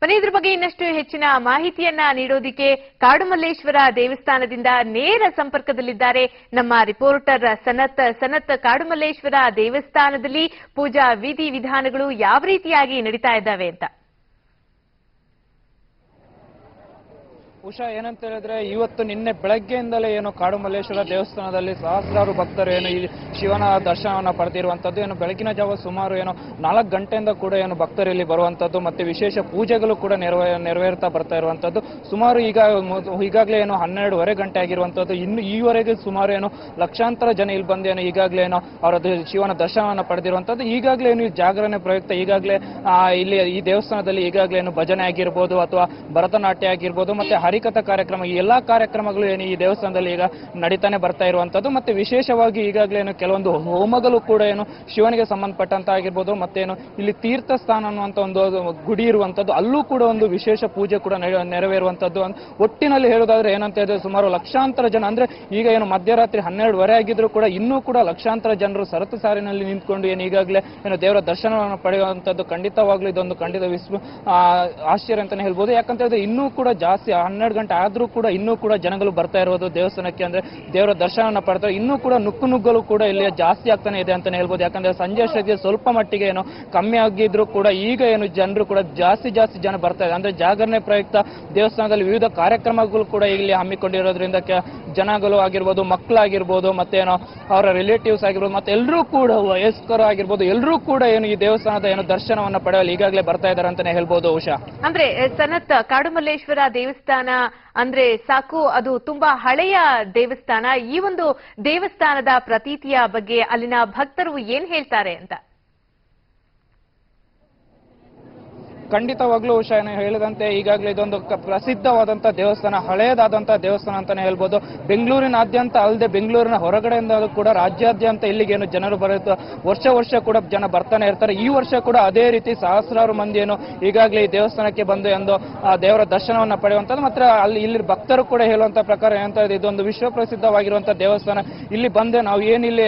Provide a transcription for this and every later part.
ಬನ್ನಿ ಇದ್ರ ಬಗ್ಗೆ ಇನ್ನಷ್ಟು ಹೆಚ್ಚಿನ ಮಾಹಿತಿಯನ್ನ ನೀಡೋದಿಕ್ಕೆ ಕಾಡುಮಲ್ಲೇಶ್ವರ ದೇವಸ್ಥಾನದಿಂದ ನೇರ ಸಂಪರ್ಕದಲ್ಲಿದ್ದಾರೆ ನಮ್ಮ ರಿಪೋರ್ಟರ್ ಸನತ್. ಕಾಡುಮಲ್ಲೇಶ್ವರ ದೇವಸ್ಥಾನದಲ್ಲಿ ಪೂಜಾ ವಿಧಿ ವಿಧಾನಗಳು ಯಾವ ರೀತಿಯಾಗಿ ನಡೀತಾ ಇದ್ದಾವೆ ಅಂತ? ಉಷಾ, ಏನಂತ ಹೇಳಿದ್ರೆ ಇವತ್ತು ನಿನ್ನೆ ಬೆಳಗ್ಗೆಯಿಂದಲೇ ಏನು ಕಾಡುಮಲ್ಲೇಶ್ವರ ದೇವಸ್ಥಾನದಲ್ಲಿ ಸಹಸ್ರಾರು ಭಕ್ತರು ಏನು ಈ ಶಿವನ ದರ್ಶನವನ್ನ ಪಡೆದಿರುವಂತದ್ದು. ಏನು ಬೆಳಗಿನ ಜಾವ ಸುಮಾರು 4 ಗಂಟೆಯಿಂದ ಕೂಡ ಭಕ್ತರು ಇಲ್ಲಿ ಬರುವಂತದ್ದು, ಮತ್ತೆ ವಿಶೇಷ ಪೂಜೆಗಳು ಕೂಡ ನೆರವೇರ್ತಾ ಬರ್ತಾ ಇರುವಂತದ್ದು. ಸುಮಾರು ಈಗಾಗಲೇ 12:30 ಗಂಟೆ ಆಗಿರುವಂತದ್ದು. ಇನ್ನು ಈವರೆಗೆ ಸುಮಾರು ಲಕ್ಷಾಂತರ ಜನ ಇಲ್ಲಿ ಬಂದು ಈಗಾಗಲೇ ಅವರ ಶಿವನ ದರ್ಶನವನ್ನ ಪಡೆದಿರುವಂತದ್ದು. ಈಗಾಗಲೇ ಜಾಗರಣೆ ಪ್ರಯುಕ್ತ ಈಗಾಗಲೇ ಇಲ್ಲಿ ಈ ದೇವಸ್ಥಾನದಲ್ಲಿ ಈಗಾಗಲೇ ಭಜನೆ ಆಗಿರ್ಬೋದು ಅಥವಾ ಭರತನಾಟ್ಯ ಆಗಿರ್ಬೋದು, ಮತ್ತೆ ಹರಿಕಥಾ ಕಾರ್ಯಕ್ರಮ, ಈ ಎಲ್ಲಾ ಕಾರ್ಯಕ್ರಮಗಳು ಈ ದೇವಸ್ಥಾನದಲ್ಲಿ ಈಗ ನಡೀತಾನೆ ಬರ್ತಾ ಇರುವಂತದ್ದು. ಮತ್ತೆ ವಿಶೇಷವಾಗಿ ಈಗಾಗಲೇ ಕೆಲವೊಂದು ಹೋಮಗಳು ಕೂಡ ಶಿವನಿಗೆ ಸಂಬಂಧಪಟ್ಟಂತ ಆಗಿರ್ಬೋದು, ಮತ್ತೇನು ಇಲ್ಲಿ ತೀರ್ಥ ಸ್ಥಾನ ಅನ್ನುವಂತ ಒಂದು ಗುಡಿ ಇರುವಂತದ್ದು, ಅಲ್ಲೂ ಕೂಡ ಒಂದು ವಿಶೇಷ ಪೂಜೆ ಕೂಡ ನೆರವೇರುವಂತದ್ದು. ಒಟ್ಟಿನಲ್ಲಿ ಹೇಳೋದಾದ್ರೆ ಏನಂತ ಹೇಳಿದ್ರೆ ಸುಮಾರು ಲಕ್ಷಾಂತರ ಜನ, ಅಂದ್ರೆ ಈಗ ಮಧ್ಯರಾತ್ರಿ 12:30 ಆಗಿದ್ರು ಕೂಡ ಇನ್ನೂ ಕೂಡ ಲಕ್ಷಾಂತರ ಜನರು ಸರತಿ ಸಾರಿನಲ್ಲಿ ನಿಂತ್ಕೊಂಡು ಈಗಾಗಲೇ ದೇವರ ದರ್ಶನವನ್ನು ಪಡೆಯುವಂತದ್ದು. ಖಂಡಿತವಾಗ್ಲೂ ಇದೊಂದು ಆಶ್ಚರ್ಯ ಅಂತಾನೆ ಹೇಳ್ಬೋದು. ಯಾಕಂತ ಹೇಳಿದ್ರೆ ಇನ್ನೂ ಕೂಡ ಜಾಸ್ತಿ 12 ಗಂಟೆ ಆದ್ರೂ ಕೂಡ ಇನ್ನೂ ಕೂಡ ಜನಗಳು ಬರ್ತಾ ಇರೋದು ದೇವಸ್ಥಾನಕ್ಕೆ, ಅಂದ್ರೆ ದೇವರ ದರ್ಶನವನ್ನ ಪಡ್ತಾರೆ. ಇನ್ನೂ ಕೂಡ ನುಗ್ಗಲು ಕೂಡ ಇಲ್ಲಿ ಜಾಸ್ತಿ ಆಗ್ತಾನೆ ಇದೆ ಅಂತಾನೆ ಹೇಳ್ಬೋದು. ಯಾಕಂದ್ರೆ ಸಂಜೆ ಅಷ್ಟೊತ್ತಿಗೆ ಸ್ವಲ್ಪ ಮಟ್ಟಿಗೆ ಕಮ್ಮಿ ಆಗಿದ್ರು ಕೂಡ ಈಗ ಜನರು ಕೂಡ ಜಾಸ್ತಿ ಜನ ಬರ್ತಾ ಇದೆ. ಅಂದ್ರೆ ಜಾಗರಣೆ ಪ್ರಯುಕ್ತ ದೇವಸ್ಥಾನದಲ್ಲಿ ವಿವಿಧ ಕಾರ್ಯಕ್ರಮಗಳು ಕೂಡ ಇಲ್ಲಿ ಹಮ್ಮಿಕೊಂಡಿರೋದ್ರಿಂದ ಜನಗಳು ಆಗಿರ್ಬೋದು, ಮಕ್ಕಳಾಗಿರ್ಬೋದು, ಮತ್ತೇನೋ ಅವರ ರಿಲೇಟಿವ್ಸ್ ಆಗಿರ್ಬೋದು, ಮತ್ತೆ ಎಲ್ಲರೂ ಕೂಡ ವಯಸ್ಕರು ಆಗಿರ್ಬೋದು, ಎಲ್ಲರೂ ಕೂಡ ಈ ದೇವಸ್ಥಾನದ ದರ್ಶನವನ್ನ ಪಡೆಯಲು ಈಗಾಗಲೇ ಬರ್ತಾ ಇದ್ದಾರೆ ಅಂತಾನೆ ಹೇಳ್ಬೋದು. ಉಷಾ, ಅಂದ್ರೆ ಸನತ್, ಕಾಡುಮಲ್ಲೇಶ್ವರ ದೇವಸ್ಥಾನ ಅಂದ್ರೆ ಸಾಕು, ಅದು ತುಂಬಾ ಹಳೆಯ ದೇವಸ್ಥಾನ. ಈ ಒಂದು ದೇವಸ್ಥಾನದ ಪ್ರತೀತಿಯ ಬಗ್ಗೆ ಅಲ್ಲಿನ ಭಕ್ತರು ಏನ್ ಹೇಳ್ತಾರೆ ಅಂತ? ಖಂಡಿತವಾಗ್ಲೂ ಉಷಾ ಹೇಳಿದಂತೆ ಈಗಾಗಲೇ ಇದೊಂದು ಪ್ರಸಿದ್ಧವಾದಂತಹ ದೇವಸ್ಥಾನ, ಹಳೆಯದಾದಂತ ದೇವಸ್ಥಾನ ಅಂತಾನೆ ಹೇಳ್ಬೋದು. ಬೆಂಗಳೂರಿನಾದ್ಯಂತ ಅಲ್ಲದೆ ಬೆಂಗಳೂರಿನ ಹೊರಗಡೆಯಿಂದ ಕೂಡ ರಾಜ್ಯಾದ್ಯಂತ ಇಲ್ಲಿಗೆ ಜನರು ಬರುತ್ತೆ. ವರ್ಷ ಕೂಡ ಜನ ಬರ್ತಾನೆ ಇರ್ತಾರೆ. ಈ ವರ್ಷ ಕೂಡ ಅದೇ ರೀತಿ ಸಹಸ್ರಾರು ಮಂದಿ ಈಗಾಗಲೇ ಈ ದೇವಸ್ಥಾನಕ್ಕೆ ಬಂದು ದೇವರ ದರ್ಶನವನ್ನ ಪಡೆಯುವಂತದ್ದು. ಮಾತ್ರ ಇಲ್ಲಿ ಭಕ್ತರು ಕೂಡ ಹೇಳುವಂತ ಪ್ರಕಾರ ಏನಂತ ಇದೆ, ಇದೊಂದು ವಿಶ್ವ ಪ್ರಸಿದ್ಧವಾಗಿರುವಂತಹ ದೇವಸ್ಥಾನ. ಇಲ್ಲಿ ಬಂದೆ ನಾವು ಏನಿಲ್ಲಿ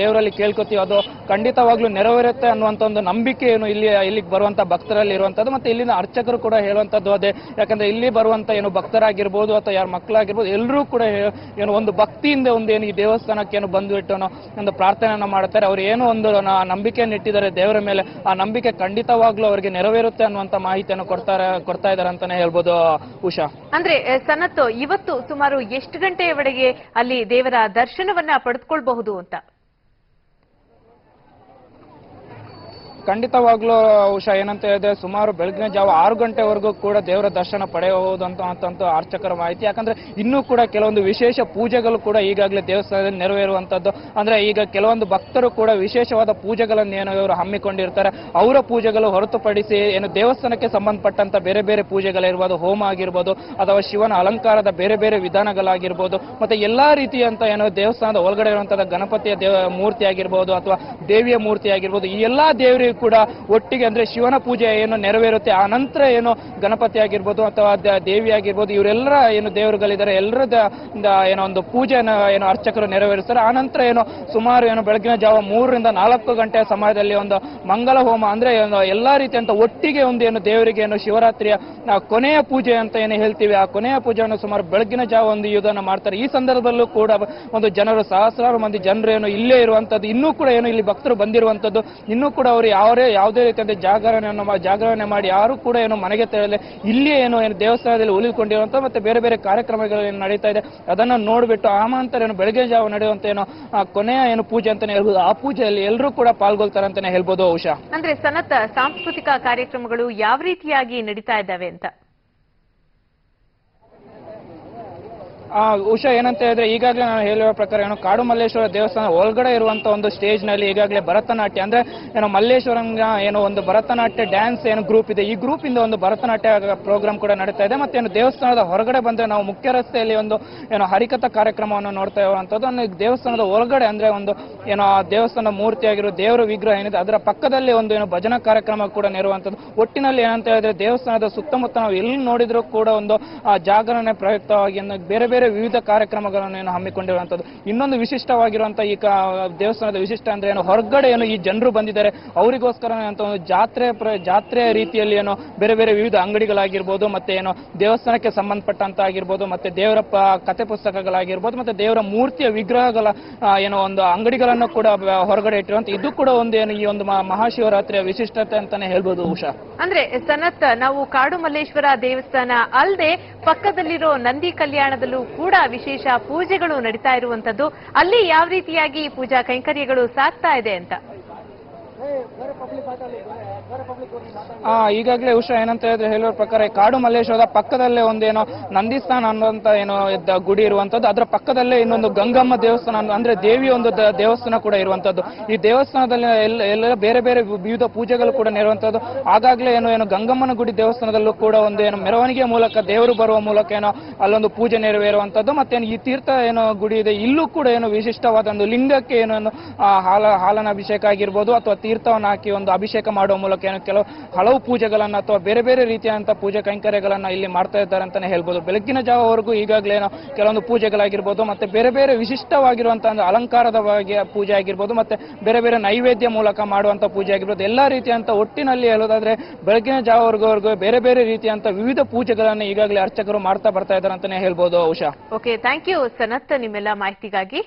ದೇವರಲ್ಲಿ ಕೇಳ್ಕೊತೀವಿ ಅದು ಖಂಡಿತವಾಗ್ಲೂ ನೆರವೇರುತ್ತೆ ಅನ್ನುವಂತ ಒಂದು ನಂಬಿಕೆ ಇಲ್ಲಿಗೆ ಬರುವಂತ ಭಕ್ತರಲ್ಲಿ ಇರುವಂತದ್ದು. ಮತ್ತೆ ಇಲ್ಲಿನ ಅರ್ಚಕರು ಕೂಡ ಹೇಳುವಂತದ್ದು ಅದೇ. ಯಾಕಂದ್ರೆ ಇಲ್ಲಿ ಬರುವಂತ ಭಕ್ತರಾಗಿರ್ಬೋದು ಅಥವಾ ಯಾರ ಮಕ್ಕಳಾಗಿರ್ಬೋದು, ಎಲ್ಲರೂ ಕೂಡ ಒಂದು ಭಕ್ತಿಯಿಂದ ಈ ದೇವಸ್ಥಾನಕ್ಕೆ ಬಂದುಬಿಟ್ಟು ಒಂದು ಪ್ರಾರ್ಥನೆಯನ್ನ ಮಾಡುತ್ತಾರೆ. ಅವ್ರು ಒಂದು ನಂಬಿಕೆಯನ್ನು ಇಟ್ಟಿದ್ದಾರೆ ದೇವರ ಮೇಲೆ, ಆ ನಂಬಿಕೆ ಖಂಡಿತವಾಗ್ಲೂ ಅವರಿಗೆ ನೆರವೇರುತ್ತೆ ಅನ್ನುವಂತ ಮಾಹಿತಿಯನ್ನು ಕೊಡ್ತಾ ಇದ್ದಾರೆ ಅಂತಾನೆ ಹೇಳ್ಬೋದು. ಉಷಾ, ಅಂದ್ರೆ ಸನತ್, ಇವತ್ತು ಸುಮಾರು ಎಷ್ಟು ಗಂಟೆಯವರೆಗೆ ಅಲ್ಲಿ ದೇವರ ದರ್ಶನವನ್ನ ಪಡೆದುಕೊಳ್ಬಹುದು ಅಂತ? ಖಂಡಿತವಾಗ್ಲೂ ಉಷಾ, ಏನಂತ ಹೇಳಿದ್ರೆ ಸುಮಾರು ಬೆಳಗಿನ ಜಾವ 6 ಗಂಟೆವರೆಗೂ ಕೂಡ ದೇವರ ದರ್ಶನ ಪಡೆಯಬಹುದು ಅಂತ ಅರ್ಚಕರ ಮಾಹಿತಿ. ಯಾಕಂದ್ರೆ ಇನ್ನೂ ಕೂಡ ಕೆಲವೊಂದು ವಿಶೇಷ ಪೂಜೆಗಳು ಕೂಡ ಈಗಾಗಲೇ ದೇವಸ್ಥಾನದಲ್ಲಿ ನೆರವೇರುವಂತದ್ದು. ಅಂದ್ರೆ ಈಗ ಕೆಲವೊಂದು ಭಕ್ತರು ಕೂಡ ವಿಶೇಷವಾದ ಪೂಜೆಗಳನ್ನು ಇವರು ಹಮ್ಮಿಕೊಂಡಿರ್ತಾರೆ. ಅವರ ಪೂಜೆಗಳು ಹೊರತುಪಡಿಸಿ ದೇವಸ್ಥಾನಕ್ಕೆ ಸಂಬಂಧಪಟ್ಟಂತ ಬೇರೆ ಬೇರೆ ಪೂಜೆಗಳಿರ್ಬೋದು, ಹೋಮ ಆಗಿರ್ಬೋದು ಅಥವಾ ಶಿವನ ಅಲಂಕಾರದ ಬೇರೆ ಬೇರೆ ವಿಧಾನಗಳಾಗಿರ್ಬೋದು, ಮತ್ತೆ ಎಲ್ಲಾ ರೀತಿಯಂತ ದೇವಸ್ಥಾನದ ಒಳಗಡೆ ಇರುವಂತಹ ಗಣಪತಿಯ ಮೂರ್ತಿ ಆಗಿರ್ಬೋದು ಅಥವಾ ದೇವಿಯ ಮೂರ್ತಿ ಆಗಿರ್ಬೋದು, ಈ ಎಲ್ಲಾ ದೇವರಿಗೆ ಕೂಡ ಒಟ್ಟಿಗೆ ಅಂದ್ರೆ ಶಿವನ ಪೂಜೆ ನೆರವೇರುತ್ತೆ. ಆ ನಂತರ ಗಣಪತಿ ಆಗಿರ್ಬೋದು ಅಥವಾ ದೇವಿ ಆಗಿರ್ಬೋದು, ಇವರೆಲ್ಲರ ದೇವರುಗಳಿದ್ದಾರೆ, ಎಲ್ಲರದ ಒಂದು ಪೂಜೆಯನ್ನು ಅರ್ಚಕರು ನೆರವೇರಿಸ್ತಾರೆ. ಆ ನಂತರ ಸುಮಾರು ಬೆಳಗಿನ ಜಾವ 3 ರಿಂದ 4 ಗಂಟೆಯ ಸಮಯದಲ್ಲಿ ಒಂದು ಮಂಗಲ ಹೋಮ, ಅಂದ್ರೆ ಎಲ್ಲಾ ರೀತಿಯಂತ ಒಟ್ಟಿಗೆ ದೇವರಿಗೆ ಶಿವರಾತ್ರಿಯ ಕೊನೆಯ ಪೂಜೆ ಅಂತ ಹೇಳ್ತೀವಿ, ಆ ಕೊನೆಯ ಪೂಜೆಯನ್ನು ಸುಮಾರು ಬೆಳಗಿನ ಜಾವ ಇದನ್ನ ಮಾಡ್ತಾರೆ. ಈ ಸಂದರ್ಭದಲ್ಲೂ ಕೂಡ ಜನರು ಸಹಸ್ರಾರು ಮಂದಿ ಜನರು ಇಲ್ಲೇ ಇರುವಂತದ್ದು, ಇನ್ನೂ ಕೂಡ ಇಲ್ಲಿ ಭಕ್ತರು ಬಂದಿರುವಂತದ್ದು. ಇನ್ನೂ ಕೂಡ ಅವರು ಯಾವುದೇ ರೀತಿಯ ಜಾಗರಣೆ ಮಾಡಿ ಯಾರು ಕೂಡ ಮನೆಗೆ ತೆರಳಲೆ ಇಲ್ಲಿ ದೇವಸ್ಥಾನದಲ್ಲಿ ಉಳಿದುಕೊಂಡಿರುವಂತ ಮತ್ತೆ ಬೇರೆ ಬೇರೆ ಕಾರ್ಯಕ್ರಮಗಳು ನಡೀತಾ ಇದೆ. ಅದನ್ನ ನೋಡ್ಬಿಟ್ಟು ಆಮಂತರ ಬೆಳಗ್ಗೆ ಜಾವ ನಡೆಯುವಂತ ಕೊನೆಯ ಪೂಜೆ ಅಂತಾನೆ ಹೇಳ್ಬೋದು. ಆ ಪೂಜೆಯಲ್ಲಿ ಎಲ್ಲರೂ ಕೂಡ ಪಾಲ್ಗೊಳ್ತಾರೆ ಅಂತಾನೆ ಹೇಳ್ಬೋದು. ಉಷಾ, ಅಂದ್ರೆ ಸನತ್, ಸಾಂಸ್ಕೃತಿಕ ಕಾರ್ಯಕ್ರಮಗಳು ಯಾವ ರೀತಿಯಾಗಿ ನಡೀತಾ ಇದ್ದಾವೆ ಅಂತ? ಉಷಾ, ಏನಂತ ಹೇಳಿದ್ರೆ ಈಗಾಗಲೇ ನಾನು ಹೇಳುವ ಪ್ರಕಾರ ಕಾಡುಮಲ್ಲೇಶ್ವರ ದೇವಸ್ಥಾನ ಒಳಗಡೆ ಇರುವಂತ ಒಂದು ಸ್ಟೇಜ್ ನಲ್ಲಿ ಈಗಾಗಲೇ ಭರತನಾಟ್ಯ, ಅಂದ್ರೆ ಮಲ್ಲೇಶ್ವರಂಗ ಒಂದು ಭರತನಾಟ್ಯ ಡ್ಯಾನ್ಸ್ ಗ್ರೂಪ್ ಇದೆ. ಈ ಗ್ರೂಪ್ ಇಂದ ಒಂದು ಭರತನಾಟ್ಯ ಪ್ರೋಗ್ರಾಮ್ ಕೂಡ ನಡೀತಾ ಇದೆ. ಮತ್ತೆ ದೇವಸ್ಥಾನದ ಹೊರಗಡೆ ಬಂದ್ರೆ ನಾವು ಮುಖ್ಯ ರಸ್ತೆಯಲ್ಲಿ ಒಂದು ಹರಿಕಥಾ ಕಾರ್ಯಕ್ರಮವನ್ನು ನೋಡ್ತಾ ಇರುವಂತದ್ದು. ದೇವಸ್ಥಾನದ ಒಳಗಡೆ ಅಂದ್ರೆ ಒಂದು ದೇವಸ್ಥಾನದ ಮೂರ್ತಿ ಆಗಿರೋ ದೇವರ ವಿಗ್ರಹ ಏನಿದೆ ಅದರ ಪಕ್ಕದಲ್ಲಿ ಒಂದು ಭಜನಾ ಕಾರ್ಯಕ್ರಮ ಕೂಡ ನೆರವಂತದ್ದು. ಒಟ್ಟಿನಲ್ಲಿ ಏನಂತ ಹೇಳಿದ್ರೆ ದೇವಸ್ಥಾನದ ಸುತ್ತಮುತ್ತ ನಾವು ಎಲ್ಲಿ ನೋಡಿದ್ರು ಕೂಡ ಒಂದು ಜಾಗರಣೆ ಪ್ರಯುಕ್ತವಾಗಿ ಬೇರೆ ಬೇರೆ ಬೇರೆ ವಿವಿಧ ಕಾರ್ಯಕ್ರಮಗಳನ್ನು ಏನು ಹಮ್ಮಿಕೊಂಡಿರುವಂತದ್ದು. ಇನ್ನೊಂದು ವಿಶಿಷ್ಟವಾಗಿರುವಂತಹ ಈ ದೇವಸ್ಥಾನದ ವಿಶಿಷ್ಟ ಅಂದ್ರೆ ಏನು, ಹೊರಗಡೆ ಏನು ಈ ಜನರು ಬಂದಿದ್ದಾರೆ ಅವರಿಗೋಸ್ಕರ ಅಂತ ಒಂದು ಜಾತ್ರೆಯ ರೀತಿಯಲ್ಲಿ ಏನೋ ಬೇರೆ ಬೇರೆ ವಿವಿಧ ಅಂಗಡಿಗಳಾಗಿರ್ಬೋದು, ಮತ್ತೆ ಏನೋ ದೇವಸ್ಥಾನಕ್ಕೆ ಸಂಬಂಧಪಟ್ಟಂತ ಆಗಿರ್ಬೋದು, ಮತ್ತೆ ದೇವರ ಕಥೆ ಪುಸ್ತಕಗಳಾಗಿರ್ಬೋದು, ಮತ್ತೆ ದೇವರ ಮೂರ್ತಿಯ ವಿಗ್ರಹಗಳ ಏನೋ ಒಂದು ಅಂಗಡಿಗಳನ್ನು ಕೂಡ ಹೊರಗಡೆ ಇಟ್ಟಿರುವಂತ ಇದು ಕೂಡ ಒಂದು ಏನು ಈ ಒಂದು ಮಹಾಶಿವರಾತ್ರಿಯ ವಿಶಿಷ್ಟತೆ ಅಂತಾನೆ ಹೇಳ್ಬೋದು ಉಷಾ. ಅಂದ್ರೆ ಸನತ್, ನಾವು ಕಾಡು ಮಲ್ಲೇಶ್ವರ ದೇವಸ್ಥಾನ ಅಲ್ಲದೆ ಪಕ್ಕದಲ್ಲಿರೋ ನಂದಿ ಕಲ್ಯಾಣದಲ್ಲೂ ಕೂಡ ವಿಶೇಷ ಪೂಜೆಗಳು ನಡೀತಾ ಇರುವಂತದ್ದು. ಅಲ್ಲಿ ಯಾವ ರೀತಿಯಾಗಿ ಪೂಜಾ ಕೈಂಕರ್ಯಗಳು ಸಾಗ್ತಾ ಇದೆ ಅಂತ ಈಗಾಗಲೇ ಉಷಾ ಏನಂತ ಹೇಳಿದ್ರೆ ಹೇಳುವ ಪ್ರಕಾರ ಕಾಡು ಮಲ್ಲೇಶ್ವರದ ಪಕ್ಕದಲ್ಲೇ ಒಂದೇನೋ ನಂದಿಸ್ಥಾನ ಅನ್ನುವಂತ ಏನೋ ಗುಡಿ ಇರುವಂತದ್ದು, ಅದರ ಪಕ್ಕದಲ್ಲೇ ಇನ್ನೊಂದು ಗಂಗಮ್ಮ ದೇವಸ್ಥಾನ ಅಂದ್ರೆ ದೇವಿಯ ಒಂದು ದೇವಸ್ಥಾನ ಕೂಡ ಇರುವಂತದ್ದು. ಈ ದೇವಸ್ಥಾನದಲ್ಲಿ ಎಲ್ಲ ಬೇರೆ ಬೇರೆ ವಿವಿಧ ಪೂಜೆಗಳು ಕೂಡ ನೆರವಂತದ್ದು. ಆಗಾಗ್ಲೇ ಏನು ಗಂಗಮ್ಮನ ಗುಡಿ ದೇವಸ್ಥಾನದಲ್ಲೂ ಕೂಡ ಒಂದು ಏನು ಮೆರವಣಿಗೆ ಮೂಲಕ ದೇವರು ಬರುವ ಮೂಲಕ ಏನೋ ಅಲ್ಲೊಂದು ಪೂಜೆ ನೆರವೇರುವಂತದ್ದು. ಮತ್ತೆ ಈ ತೀರ್ಥ ಏನೋ ಗುಡಿ ಇದೆ, ಇಲ್ಲೂ ಕೂಡ ಏನು ವಿಶಿಷ್ಟವಾದ ಒಂದು ಲಿಂಗಕ್ಕೆ ಏನೋ ಹಾಲನ ಅಭಿಷೇಕ ಆಗಿರ್ಬೋದು ಅಥವಾ ತೀರ್ಥವನ್ನು ಹಾಕಿ ಒಂದು ಅಭಿಷೇಕ ಮಾಡುವ ಮೂಲಕ ಏನು ಹಲವು ಪೂಜೆಗಳನ್ನ ಅಥವಾ ಬೇರೆ ಬೇರೆ ರೀತಿಯಾದಂತಹ ಪೂಜೆ ಕೈಂಕರ್ಯಗಳನ್ನ ಇಲ್ಲಿ ಮಾಡ್ತಾ ಇದ್ದಾರೆ ಅಂತಾನೆ ಹೇಳ್ಬೋದು. ಬೆಳಗಿನ ಜಾವವರೆಗೂ ಈಗಾಗಲೇ ಕೆಲವೊಂದು ಪೂಜೆಗಳಾಗಿರ್ಬೋದು, ಮತ್ತೆ ಬೇರೆ ಬೇರೆ ವಿಶಿಷ್ಟವಾಗಿರುವಂತಹ ಅಲಂಕಾರದ ಪೂಜೆ ಆಗಿರ್ಬೋದು, ಮತ್ತೆ ಬೇರೆ ಬೇರೆ ನೈವೇದ್ಯ ಮೂಲಕ ಮಾಡುವಂತ ಪೂಜೆ ಆಗಿರ್ಬೋದು, ಎಲ್ಲಾ ರೀತಿಯಂತ ಒಟ್ಟಿನಲ್ಲಿ ಹೇಳೋದಾದ್ರೆ ಬೆಳಗಿನ ಜಾವವರೆಗೂ ಬೇರೆ ಬೇರೆ ರೀತಿಯಂತ ವಿವಿಧ ಪೂಜೆಗಳನ್ನ ಈಗಾಗಲೇ ಅರ್ಚಕರು ಮಾಡ್ತಾ ಬರ್ತಾ ಇದ್ದಾರೆ ಅಂತಾನೆ ಹೇಳ್ಬೋದು Usha. Okay, thank you Sanath ನಿಮ್ಮೆಲ್ಲ ಮಾಹಿತಿಗಾಗಿ.